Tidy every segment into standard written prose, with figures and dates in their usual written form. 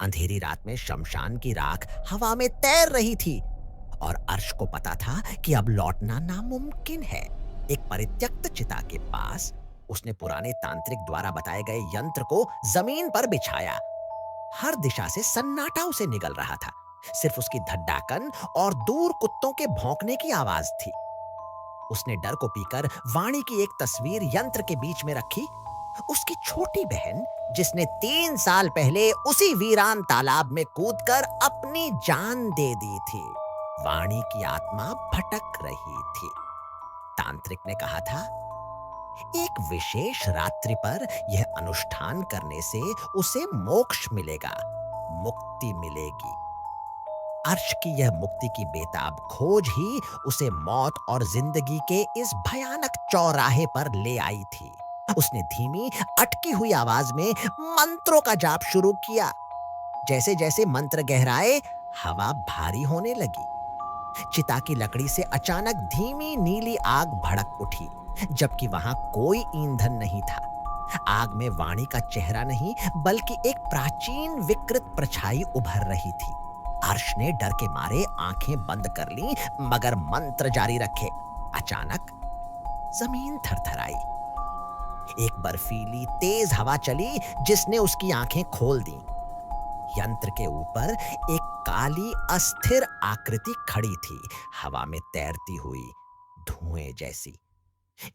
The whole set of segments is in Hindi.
अंधेरी रात में शमशान की राख हवा में तैर रही थी और अर्श को पता था कि अब लौटना नामुमकिन है। एक परित्यक्त चिता के पास उसने पुराने तांत्रिक द्वारा बताए गए यंत्र को जमीन पर बिछाया। हर दिशा से सन्नाटा उसे निगल रहा था। सिर्फ उसकी धड्डाकन और दूर कुत्तों के भौंकने की आवाज थी। उसने डर को पीकर वाणी की एक तस्वीर यंत्र के बीच में रखी। उसकी छोटी बहन, जिसने 3 साल पहले उसी वीरान तालाब में कूदकर अपनी जान दे दी थी। वाणी की आत्मा भटक रही थी। तांत्रिक ने कहा था, एक विशेष रात्रि पर यह अनुष्ठान करने से उसे मोक्ष मिलेगा, मुक्ति मिलेगी। अर्श की यह मुक्ति की बेताब खोज ही उसे मौत और जिंदगी के इस भयानक चौराहे पर ले आई थी। उसने धीमी अटकी हुई आवाज में मंत्रों का जाप शुरू किया। जैसे जैसे मंत्र गहराए, हवा भारी होने लगी। चिता की लकड़ी से अचानक धीमी नीली आग भड़क उठी, जबकि वहां कोई ईंधन नहीं था। आग में वाणी का चेहरा नहीं, बल्कि एक प्राचीन विकृत परछाई उभर रही थी। अर्श ने डर के मारे आंखें बंद कर लीं, मगर मंत्र जारी रखे। अचानक जमीन थरथराई। एक बर्फीली तेज हवा चली, जिसने उसकी आंखें खोल दी। यंत्र के ऊपर एक काली अस्थिर आकृति खड़ी थी, हवा में तैरती हुई, धुएं जैसी।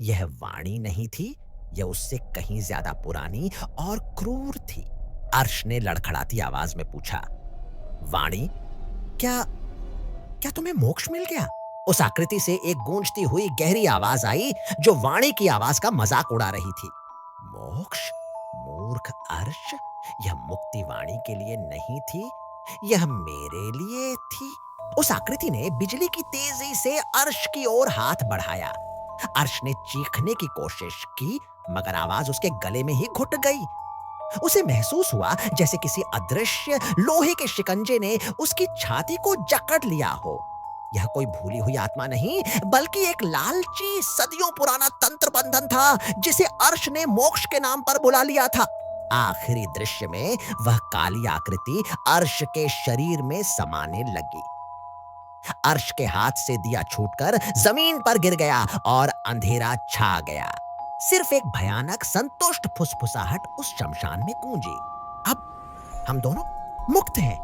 यह वाणी नहीं थी, यह उससे कहीं ज्यादा पुरानी और क्रूर थी। अर्श ने लड़खड़ाती आवाज में पूछा, वाणी, क्या क्या तुम्हें मोक्ष मिल गया? उस आकृति से एक गूंजती हुई गहरी आवाज आई, जो वाणी की आवाज का मजाक उड़ा रही थी। मोक्ष? मूर्ख अर्श, यह मुक्ति वाणी के लिए नहीं थी, यह मेरे लिए थी। उस आकृति ने बिजली की तेजी से अर्श की ओर हाथ बढ़ाया। अर्श ने चीखने की कोशिश की, मगर आवाज उसके गले में ही घुट गई। उसे महसूस हुआ जैसे किसी अदृश्य लोहे के शिकंजे ने उसकी छाती को जकड़ लिया हो। यह कोई भूली हुई आत्मा नहीं, बल्कि एक लालची सदियों पुराना तंत्र बंधन था, जिसे अर्श ने मोक्ष के नाम पर बुला लिया था। आखिरी दृश्य में वह काली आकृति अर्श के शरीर में समाने लगी। अर्श के हाथ से दिया छूटकर जमीन पर गिर गया और अंधेरा छा गया। सिर्फ एक भयानक संतुष्ट फुसफुसाहट उस शमशान में गूंजी। अब हम दोनों मुक्त हैं।